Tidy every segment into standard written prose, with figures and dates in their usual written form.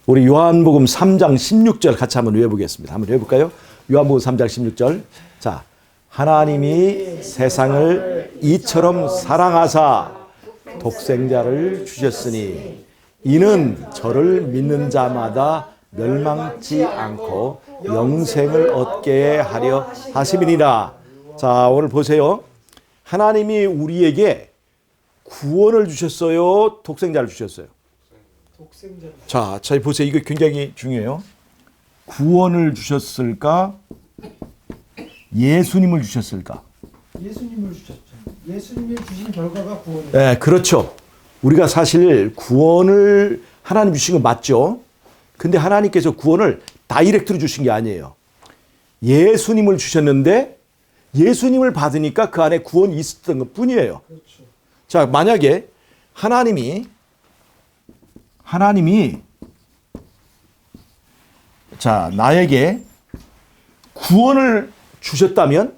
우리 요한복음 3장 16절 같이 한번 외워보겠습니다. 한번 외워볼까요? 요한복음 3장 16절. 자, 하나님이 세상을 이처럼 사랑하사 독생자를 주셨으니 이는 저를 믿는 자마다 멸망치 않고 영생을 얻게 하려 하심이니라. 자, 오늘 보세요. 하나님이 우리에게 구원을 주셨어요? 독생자를 주셨어요? 독생자. 자, 저희 보세요. 이거 굉장히 중요해요. 구원을 주셨을까? 예수님을 주셨을까? 예수님을 주셨죠. 예수님이 주신 결과가 구원이에요. 네, 그렇죠. 우리가 사실 구원을 하나님 주신 건 맞죠. 근데 하나님께서 구원을 다이렉트로 주신 게 아니에요. 예수님을 주셨는데 예수님을 받으니까 그 안에 구원이 있었던 것 뿐이에요. 그렇죠. 자, 만약에 하나님이 자, 나에게 구원을 주셨다면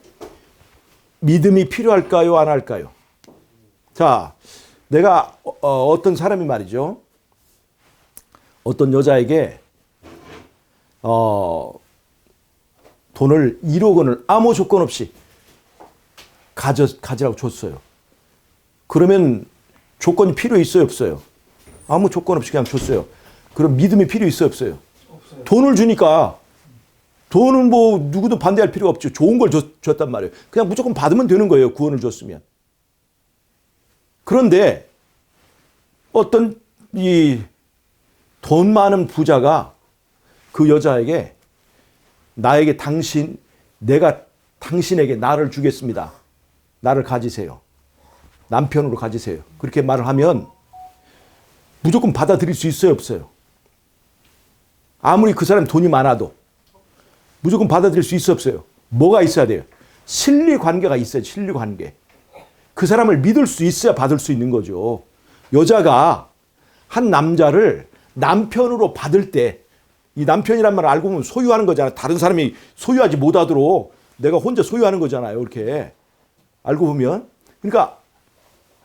믿음이 필요할까요? 안 할까요? 자, 내가 어떤 사람이 말이죠. 어떤 여자에게 돈을 1억 원을 아무 조건 없이 가지라고 줬어요. 그러면 조건이 필요 있어요, 없어요? 아무 조건 없이 그냥 줬어요. 그럼 믿음이 필요 있어요, 없어요? 없어요. 돈을 주니까 돈은 뭐 누구도 반대할 필요가 없죠. 좋은 걸 줬단 말이에요. 그냥 무조건 받으면 되는 거예요. 구원을 줬으면. 그런데 어떤 이 돈 많은 부자가 그 여자에게 나에게 내가 당신에게 나를 주겠습니다. 나를 가지세요. 남편으로 가지세요. 그렇게 말을 하면 무조건 받아들일 수 있어요, 없어요? 아무리 그 사람이 돈이 많아도 무조건 받아들일 수 있어요, 없어요? 뭐가 있어야 돼요? 신뢰 관계가 있어요, 신뢰 관계. 그 사람을 믿을 수 있어야 받을 수 있는 거죠. 여자가 한 남자를 남편으로 받을 때 이 남편이란 말을 알고 보면 소유하는 거잖아요. 다른 사람이 소유하지 못하도록 내가 혼자 소유하는 거잖아요. 이렇게 알고 보면. 그러니까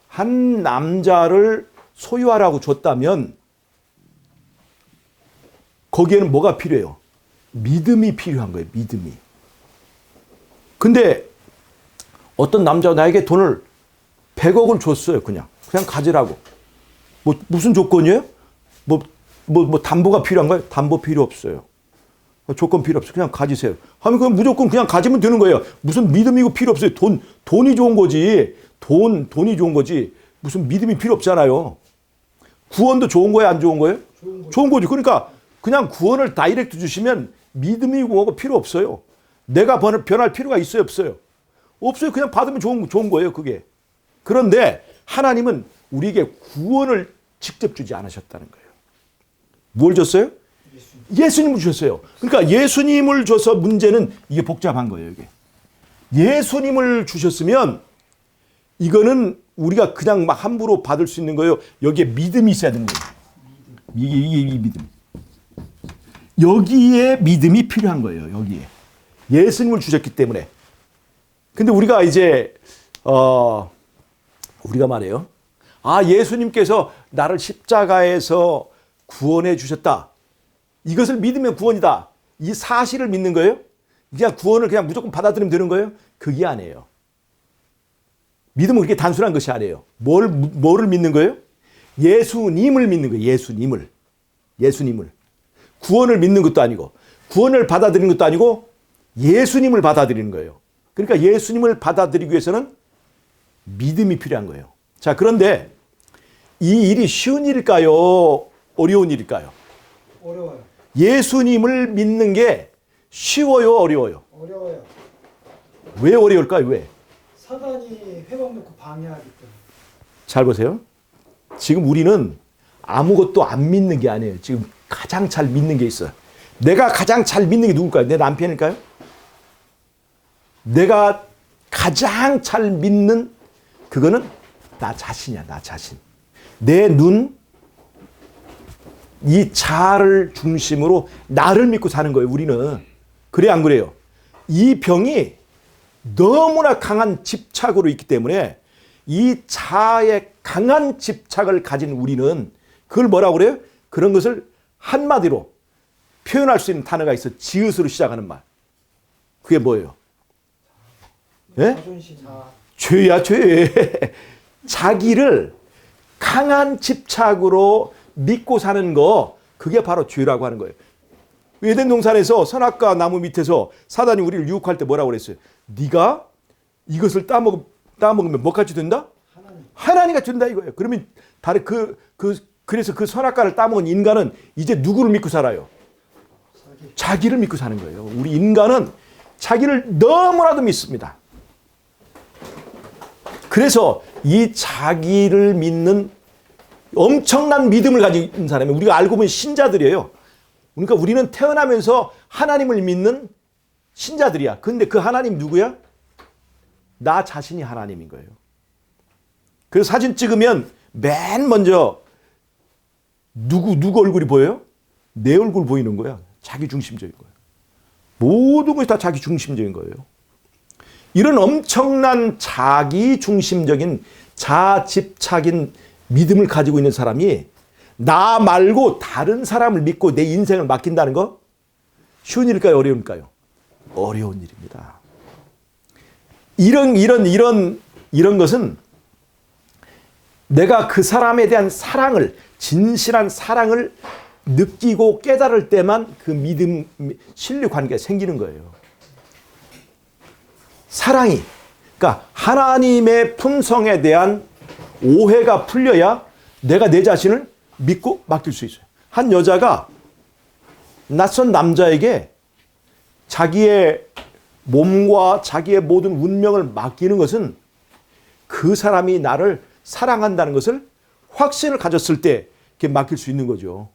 한 남자를 소유하라고 줬다면 거기에는 뭐가 필요해요? 믿음이 필요한 거예요. 믿음이. 근데 어떤 남자가 나에게 돈을 100억을 줬어요. 그냥 가지라고. 뭐 무슨 조건이에요? 뭐 담보가 필요한가요? 담보 필요 없어요. 조건 필요 없어요. 그냥 가지세요. 하면 그럼 무조건 그냥 가지면 되는 거예요. 무슨 믿음이고 필요 없어요. 돈이 좋은 거지. 돈이 좋은 거지. 무슨 믿음이 필요 없잖아요. 구원도 좋은 거예요? 안 좋은 거예요? 좋은 거죠. 그러니까 그냥 구원을 다이렉트 주시면 믿음이 뭐고 필요 없어요. 내가 변할 필요가 있어요? 없어요? 없어요. 그냥 받으면 좋은 거예요. 그게. 그런데 하나님은 우리에게 구원을 직접 주지 않으셨다는 거예요. 뭘 줬어요? 예수님을 주셨어요. 그러니까 예수님을 줘서 문제는 이게 복잡한 거예요. 이게. 예수님을 주셨으면 이거는 우리가 그냥 막 함부로 받을 수 있는 거예요. 여기에 믿음이 있어야 되는 거예요. 이게 믿음. 여기에 믿음이 필요한 거예요. 여기에. 예수님을 주셨기 때문에. 근데 우리가 이제 우리가 말해요. 예수님께서 나를 십자가에서 구원해 주셨다. 이것을 믿으면 구원이다. 이 사실을 믿는 거예요? 그냥 구원을 그냥 무조건 받아들이면 되는 거예요? 그게 아니에요. 믿음은 그렇게 단순한 것이 아니에요. 뭐를 믿는 거예요? 예수님을 믿는 거예요. 예수님을. 구원을 믿는 것도 아니고, 구원을 받아들이는 것도 아니고, 예수님을 받아들이는 거예요. 그러니까 예수님을 받아들이기 위해서는 믿음이 필요한 거예요. 자, 그런데 이 일이 쉬운 일일까요? 어려운 일일까요? 어려워요. 예수님을 믿는 게 쉬워요? 어려워요? 어려워요. 왜 어려울까요? 왜? 사단이 회방 놓고 방해하기 때문에. 잘 보세요. 지금 우리는 아무것도 안 믿는 게 아니에요. 지금 가장 잘 믿는 게 있어요. 내가 가장 잘 믿는 게 누굴까요? 내 남편일까요? 내가 가장 잘 믿는 그거는 나 자신이야. 나 자신. 내 눈, 이 자아를 중심으로 나를 믿고 사는 거예요. 우리는. 그래 안 그래요? 이 병이 너무나 강한 집착으로 있기 때문에 이 자아에 강한 집착을 가진 우리는 그걸 뭐라고 그래요? 그런 것을 한마디로 표현할 수 있는 단어가 있어. 지읒으로 시작하는 말. 그게 뭐예요? 예? 자존심. 죄야, 죄. 자기를 강한 집착으로 믿고 사는 거, 그게 바로 죄라고 하는 거예요. 에덴 동산에서 선악과 나무 밑에서 사단이 우리를 유혹할 때 뭐라고 그랬어요? 네가 이것을 따먹으면 뭐까지 된다? 하나님이 된다 이거예요. 그러면 그래서 그 선악과를 따먹은 인간은 이제 누구를 믿고 살아요? 자기를 믿고 사는 거예요. 우리 인간은 자기를 너무나도 믿습니다. 그래서 이 자기를 믿는 엄청난 믿음을 가지고 있는 사람이 우리가 알고 보면 신자들이에요. 그러니까 우리는 태어나면서 하나님을 믿는 신자들이야. 근데 그 하나님 누구야? 나 자신이 하나님인 거예요. 그래서 사진 찍으면 맨 먼저 누구 얼굴이 보여요? 내 얼굴 보이는 거야. 자기 중심적인 거예요. 모든 것이 다 자기 중심적인 거예요. 이런 엄청난 자기 중심적인 자집착인 믿음을 가지고 있는 사람이 나 말고 다른 사람을 믿고 내 인생을 맡긴다는 거 쉬운 일일까요? 어려울까요? 어려운 일입니다. 이런 것은 내가 그 사람에 대한 사랑을, 진실한 사랑을 느끼고 깨달을 때만 그 믿음, 신뢰 관계가 생기는 거예요. 사랑이, 그러니까 하나님의 품성에 대한 오해가 풀려야 내가 내 자신을 믿고 맡길 수 있어요. 한 여자가 낯선 남자에게 자기의 몸과 자기의 모든 운명을 맡기는 것은 그 사람이 나를 사랑한다는 것을 확신을 가졌을 때 이렇게 맡길 수 있는 거죠.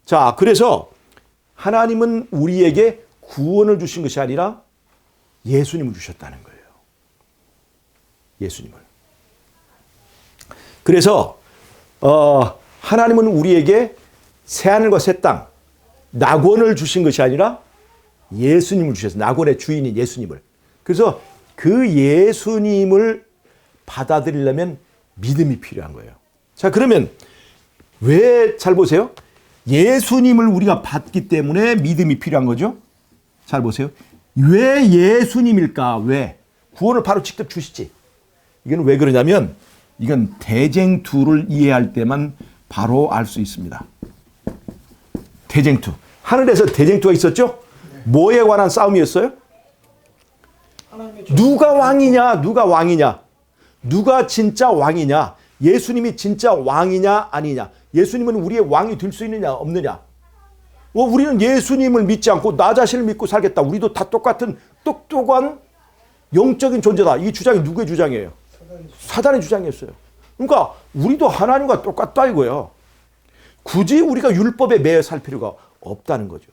자, 그래서 하나님은 우리에게 구원을 주신 것이 아니라 예수님을 주셨다는 거예요. 예수님을. 그래서 하나님은 우리에게 새하늘과 새 땅, 낙원을 주신 것이 아니라 예수님을 주셨어요. 낙원의 주인인 예수님을. 그래서 그 예수님을 받아들이려면 믿음이 필요한 거예요. 자, 그러면 왜, 잘 보세요. 예수님을 우리가 받기 때문에 믿음이 필요한 거죠. 잘 보세요. 왜 예수님일까? 왜? 구원을 바로 직접 주시지. 이건 왜 그러냐면 이건 대쟁투를 이해할 때만 바로 알 수 있습니다. 대쟁투. 하늘에서 대쟁투가 있었죠? 뭐에 관한 싸움이었어요? 누가 왕이냐? 누가 왕이냐? 누가 진짜 왕이냐? 예수님이 진짜 왕이냐? 아니냐? 예수님은 우리의 왕이 될 수 있느냐? 없느냐? 우리는 예수님을 믿지 않고 나 자신을 믿고 살겠다. 우리도 다 똑같은 똑똑한 영적인 존재다. 이 주장이 누구의 주장이에요? 사단의 주장이었어요. 그러니까 우리도 하나님과 똑같다 이거예요. 굳이 우리가 율법에 매여 살 필요가 없다는 거죠.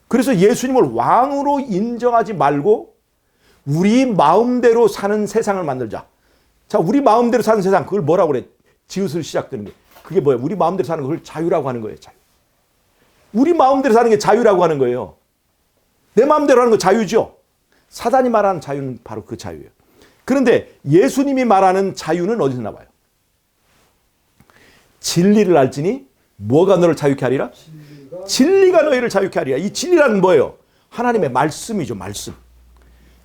그래서 예수님을 왕으로 인정하지 말고 우리 마음대로 사는 세상을 만들자. 자, 우리 마음대로 사는 세상, 그걸 뭐라고 그래? 지읒을 시작되는 게. 그게 뭐예요? 우리 마음대로 사는 걸 자유라고 하는 거예요. 자유. 우리 마음대로 사는 게 자유라고 하는 거예요. 내 마음대로 하는 거 자유죠. 사단이 말하는 자유는 바로 그 자유예요. 그런데 예수님이 말하는 자유는 어디서 나와요? 진리를 알지니 뭐가 너를 자유케 하리라? 진리가 너희를 자유케 하리라. 이 진리라는 뭐예요? 하나님의 말씀이죠. 말씀.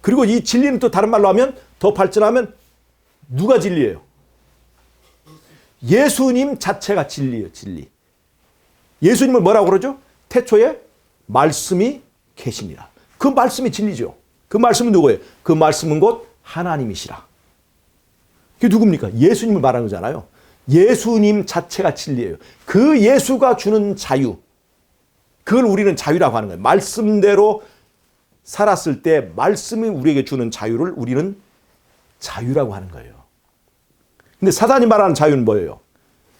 그리고 이 진리는 또 다른 말로 하면 더 발전하면 누가 진리예요? 예수님 자체가 진리예요. 진리. 예수님을 뭐라고 그러죠? 태초에 말씀이 계시니라. 그 말씀이 진리죠. 그 말씀은 누구예요? 그 말씀은 곧 하나님이시라. 그게 누굽니까? 예수님을 말하는 거잖아요. 예수님 자체가 진리예요. 그 예수가 주는 자유. 그걸 우리는 자유라고 하는 거예요. 말씀대로 살았을 때 말씀이 우리에게 주는 자유를 우리는 자유라고 하는 거예요. 근데 사단이 말하는 자유는 뭐예요?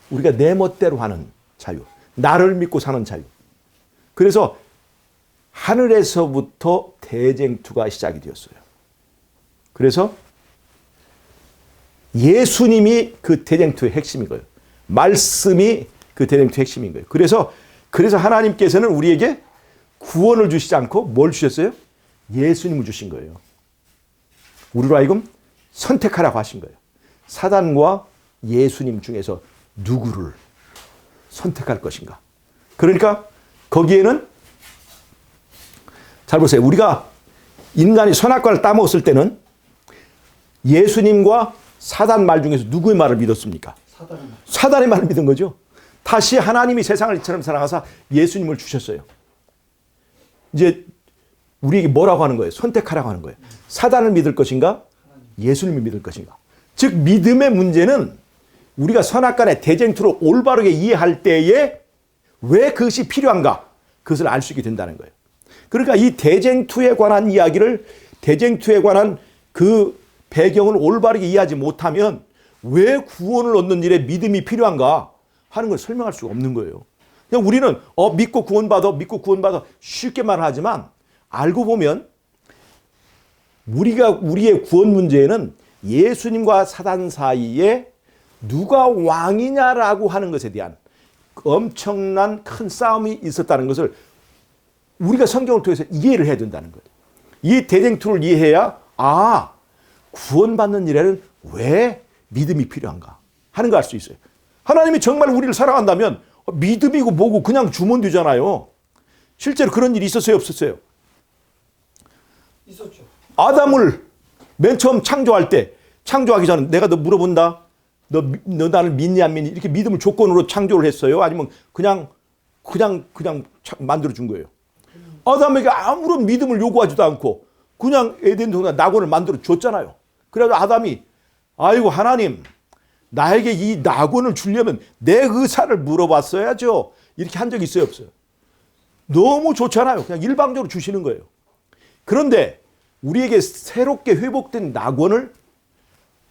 우리가 내 멋대로 하는 자유. 나를 믿고 사는 자유. 그래서 하늘에서부터 대쟁투가 시작이 되었어요. 그래서 예수님이 그 대쟁투의 핵심인 거예요. 말씀이 그 대쟁투의 핵심인 거예요. 그래서 하나님께서는 우리에게 구원을 주시지 않고 뭘 주셨어요? 예수님을 주신 거예요. 우리로 하여금 선택하라고 하신 거예요. 사단과 예수님 중에서 누구를 선택할 것인가. 그러니까 거기에는 잘 보세요. 우리가 인간이 선악과를 따먹었을 때는 예수님과 사단 말 중에서 누구의 말을 믿었습니까? 사단의 말을 믿은 거죠. 다시 하나님이 세상을 이처럼 사랑하사 예수님을 주셨어요. 이제 우리에게 뭐라고 하는 거예요? 선택하라고 하는 거예요. 사단을 믿을 것인가? 예수님을 믿을 것인가? 즉 믿음의 문제는 우리가 선악간의 대쟁투를 올바르게 이해할 때에 왜 그것이 필요한가? 그것을 알 수 있게 된다는 거예요. 그러니까 이 대쟁투에 관한 이야기를, 대쟁투에 관한 그 배경을 올바르게 이해하지 못하면 왜 구원을 얻는 일에 믿음이 필요한가 하는 걸 설명할 수가 없는 거예요. 그냥 우리는 믿고 구원받아 쉽게 말하지만 알고 보면 우리의 구원 문제에는 예수님과 사단 사이에 누가 왕이냐라고 하는 것에 대한 엄청난 큰 싸움이 있었다는 것을 우리가 성경을 통해서 이해를 해야 된다는 거예요. 이 대쟁투를 이해해야 구원받는 일에는 왜 믿음이 필요한가 하는 걸 알 수 있어요. 하나님이 정말 우리를 사랑한다면 믿음이고 뭐고 그냥 주면 되잖아요. 실제로 그런 일이 있었어요, 없었어요? 있었죠. 아담을 맨 처음 창조하기 전에 내가 너 물어본다. 너 나를 믿니 안 믿니? 이렇게 믿음을 조건으로 창조를 했어요? 아니면 그냥 만들어 준 거예요? 아담에게 아무런 믿음을 요구하지도 않고 그냥 에덴 동산 낙원을 만들어 줬잖아요. 그래서 아담이 아이고 하나님 나에게 이 낙원을 주려면 내 의사를 물어봤어야죠. 이렇게 한 적이 있어요, 없어요? 너무 좋잖아요. 그냥 일방적으로 주시는 거예요. 그런데 우리에게 새롭게 회복된 낙원을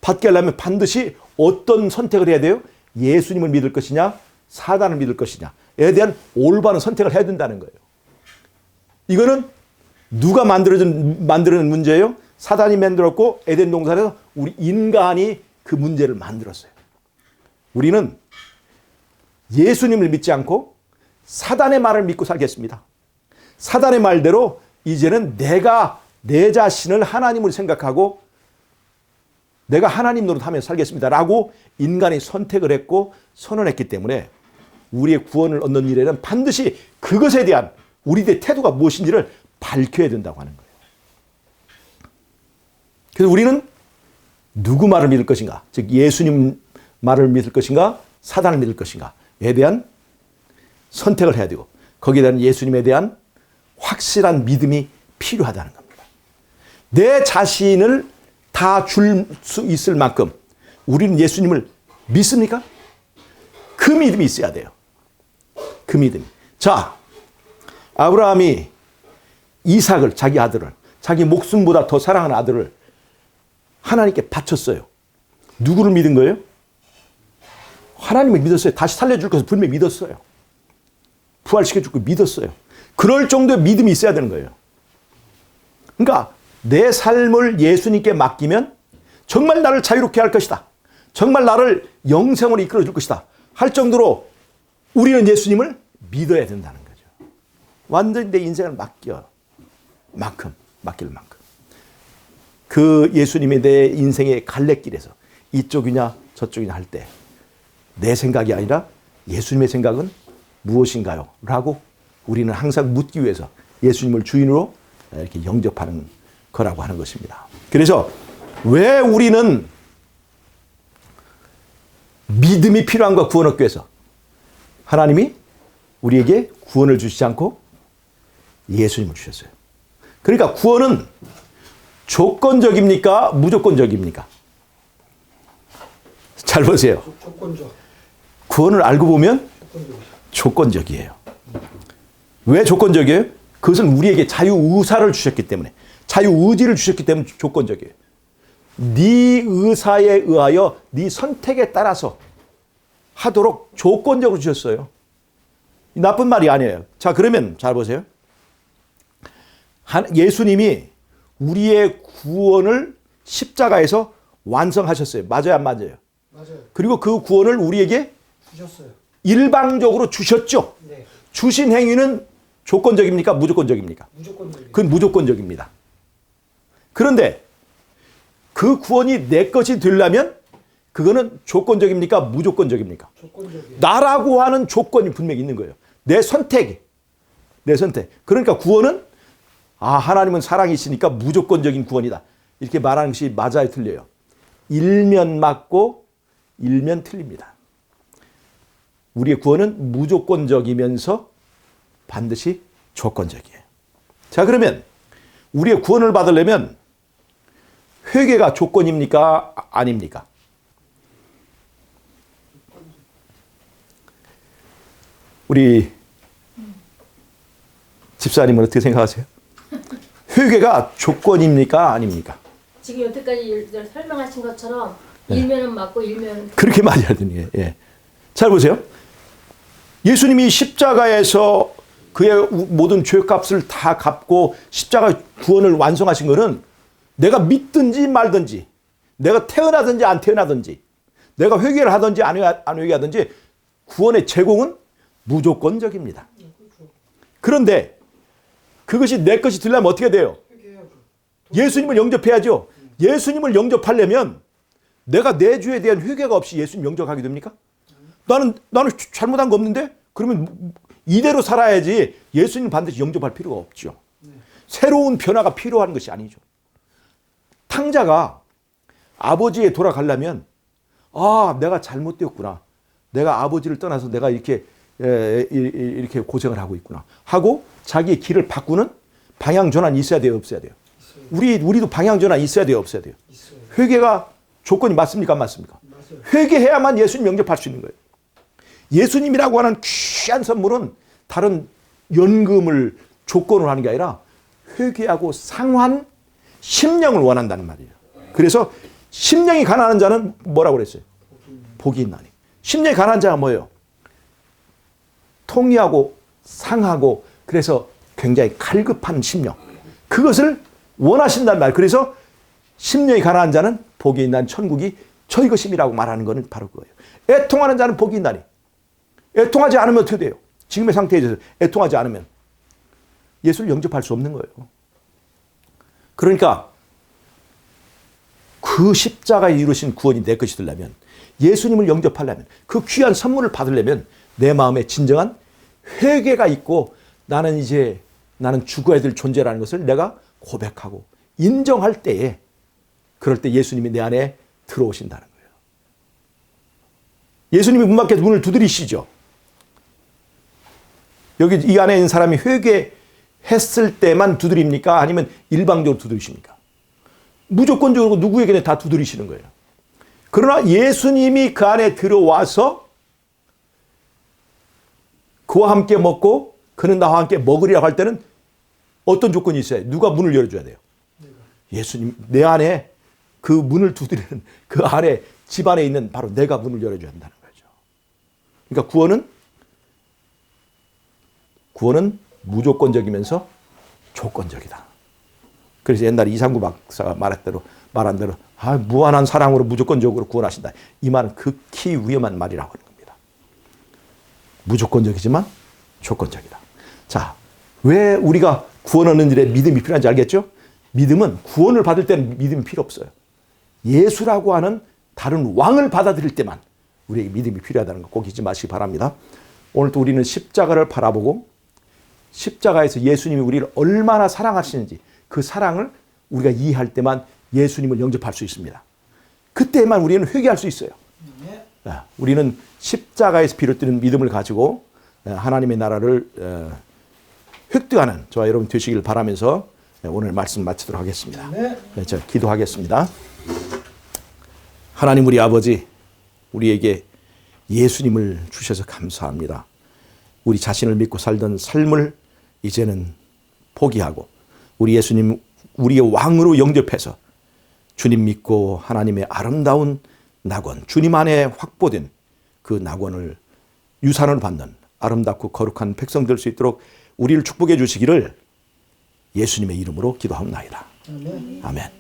받게 하려면 반드시 어떤 선택을 해야 돼요? 예수님을 믿을 것이냐 사단을 믿을 것이냐에 대한 올바른 선택을 해야 된다는 거예요. 이거는 누가 만들어낸 문제예요? 사단이 만들었고 에덴 동산에서 우리 인간이 그 문제를 만들었어요. 우리는 예수님을 믿지 않고 사단의 말을 믿고 살겠습니다. 사단의 말대로 이제는 내가 내 자신을 하나님으로 생각하고 내가 하나님 노릇하며 살겠습니다라고 인간이 선택을 했고 선언했기 때문에 우리의 구원을 얻는 일에는 반드시 그것에 대한 우리의 태도가 무엇인지를 밝혀야 된다고 하는 거예요. 그래서 우리는 누구 말을 믿을 것인가, 즉 예수님 말을 믿을 것인가 사단을 믿을 것인가에 대한 선택을 해야 되고 거기에 대한 예수님에 대한 확실한 믿음이 필요하다는 겁니다. 내 자신을 다 줄 수 있을 만큼 우리는 예수님을 믿습니까? 그 믿음이 있어야 돼요. 그 믿음. 자, 아브라함이 이삭을, 자기 아들을, 자기 목숨보다 더 사랑하는 아들을 하나님께 바쳤어요. 누구를 믿은 거예요? 하나님을 믿었어요. 다시 살려줄 것을 분명히 믿었어요. 부활시켜줄 걸 믿었어요. 그럴 정도의 믿음이 있어야 되는 거예요. 그러니까 내 삶을 예수님께 맡기면 정말 나를 자유롭게 할 것이다. 정말 나를 영생으로 이끌어 줄 것이다. 할 정도로 우리는 예수님을 믿어야 된다는 거죠. 완전히 내 인생을 맡길 만큼. 그 예수님이 내 인생의 갈래길에서 이쪽이냐 저쪽이냐 할 때 내 생각이 아니라 예수님의 생각은 무엇인가요? 라고 우리는 항상 묻기 위해서 예수님을 주인으로 이렇게 영접하는 거라고 하는 것입니다. 그래서 왜 우리는 믿음이 필요한가 구원 얻기 위해서 하나님이 우리에게 구원을 주시지 않고 예수님을 주셨어요. 그러니까 구원은 조건적입니까? 무조건적입니까? 잘 보세요. 조건적. 구원을 알고 보면 조건적이에요. 왜 조건적이에요? 그것은 우리에게 자유의사를 주셨기 때문에, 자유의지를 주셨기 때문에 조건적이에요. 네 의사에 의하여 네 선택에 따라서 하도록 조건적으로 주셨어요. 나쁜 말이 아니에요. 자, 그러면 잘 보세요. 예수님이 우리의 구원을 십자가에서 완성하셨어요. 맞아요, 안 맞아요? 맞아요. 그리고 그 구원을 우리에게 주셨어요. 일방적으로 주셨죠. 네. 주신 행위는 조건적입니까? 무조건적입니까? 무조건적. 그건 무조건적입니다. 그런데 그 구원이 내 것이 되려면 그거는 조건적입니까? 무조건적입니까? 조건적이에요. 나라고 하는 조건이 분명히 있는 거예요. 내 선택이. 내 선택. 그러니까 구원은 하나님은 사랑이시니까 무조건적인 구원이다. 이렇게 말하는 것이 맞아요, 틀려요? 일면 맞고 일면 틀립니다. 우리의 구원은 무조건적이면서 반드시 조건적이에요. 자, 그러면 우리의 구원을 받으려면 회개가 조건입니까? 아닙니까? 우리 집사님은 어떻게 생각하세요? 회개가 조건입니까? 아닙니까? 지금 여태까지 설명하신 것처럼 일면은 맞고 일면은 그렇게 말해야 되는 거예요. 예. 잘 보세요. 예수님이 십자가에서 그의 모든 죄값을 다 갚고 십자가 구원을 완성하신 것은 내가 믿든지 말든지, 내가 태어나든지 안 태어나든지, 내가 회개를 하든지 안 회개하든지 구원의 제공은 무조건적입니다. 그런데 그것이 내 것이 되려면 어떻게 돼요? 예수님을 영접해야죠. 예수님을 영접하려면 내가 내 죄에 대한 회개가 없이 예수님 영접하게 됩니까? 나는 잘못한 거 없는데? 그러면 이대로 살아야지 예수님 반드시 영접할 필요가 없죠. 새로운 변화가 필요한 것이 아니죠. 탕자가 아버지에 돌아가려면 내가 잘못되었구나. 내가 아버지를 떠나서 내가 이렇게 고생을 하고 있구나 하고 자기의 길을 바꾸는 방향 전환이 있어야 돼요, 없어야 돼요? 우리도 방향 전환이 있어야 돼요, 없어야 돼요? 있어요. 회개가 조건이 맞습니까, 안 맞습니까? 맞아요. 회개해야만 예수님 영접할 수 있는 거예요. 예수님이라고 하는 귀한 선물은 다른 연금을 조건으로 하는 게 아니라 회개하고 상환 심령을 원한다는 말이에요. 그래서 심령이 가난한 자는 뭐라고 그랬어요? 복이 있나니. 심령이 가난한 자가 뭐예요? 통이하고 상하고 그래서 굉장히 갈급한 심령. 그것을 원하신단 말. 그래서 심령이 가난한 자는 복이 있나니 천국이 저희 것임이라고 말하는 것은 바로 그거예요. 애통하는 자는 복이 있나니. 애통하지 않으면 어떻게 돼요? 지금의 상태에서 애통하지 않으면 예수를 영접할 수 없는 거예요. 그러니까 그 십자가에 이루신 구원이 내 것이 되려면, 예수님을 영접하려면, 그 귀한 선물을 받으려면 내 마음에 진정한 회개가 있고 나는 죽어야 될 존재라는 것을 내가 고백하고 인정할 때에, 그럴 때 예수님이 내 안에 들어오신다는 거예요. 예수님이 문 밖에 문을 두드리시죠. 여기 이 안에 있는 사람이 회개했을 때만 두드립니까? 아니면 일방적으로 두드리십니까? 무조건적으로 누구에게나 다 두드리시는 거예요. 그러나 예수님이 그 안에 들어와서 그와 함께 먹고 그는 나와 함께 먹으리라고 할 때는 어떤 조건이 있어요? 누가 문을 열어줘야 돼요? 예수님, 내 안에 그 문을 두드리는 그 안에 집 안에 있는 바로 내가 문을 열어줘야 한다는 거죠. 그러니까 구원은 무조건적이면서 조건적이다. 그래서 옛날에 이상구 박사가 말한 대로 무한한 사랑으로 무조건적으로 구원하신다. 이 말은 극히 위험한 말이라고 하는 겁니다. 무조건적이지만 조건적이다. 자, 왜 우리가 구원 얻는 일에 믿음이 필요한지 알겠죠? 믿음은 구원을 받을 때는 믿음이 필요 없어요. 예수라고 하는 다른 왕을 받아들일 때만 우리에게 믿음이 필요하다는 거 꼭 잊지 마시기 바랍니다. 오늘 또 우리는 십자가를 바라보고 십자가에서 예수님이 우리를 얼마나 사랑하시는지 그 사랑을 우리가 이해할 때만 예수님을 영접할 수 있습니다. 그때만 우리는 회개할 수 있어요. 우리는 십자가에서 비롯되는 믿음을 가지고 하나님의 나라를 획득하는 저와 여러분 되시길 바라면서 오늘 말씀 마치도록 하겠습니다. 자, 기도하겠습니다. 하나님 우리 아버지, 우리에게 예수님을 주셔서 감사합니다. 우리 자신을 믿고 살던 삶을 이제는 포기하고 우리 예수님 우리의 왕으로 영접해서 주님 믿고 하나님의 아름다운 낙원, 주님 안에 확보된 그 낙원을 유산을 받는 아름답고 거룩한 백성 될 수 있도록 우리를 축복해 주시기를 예수님의 이름으로 기도하옵나이다. 아멘.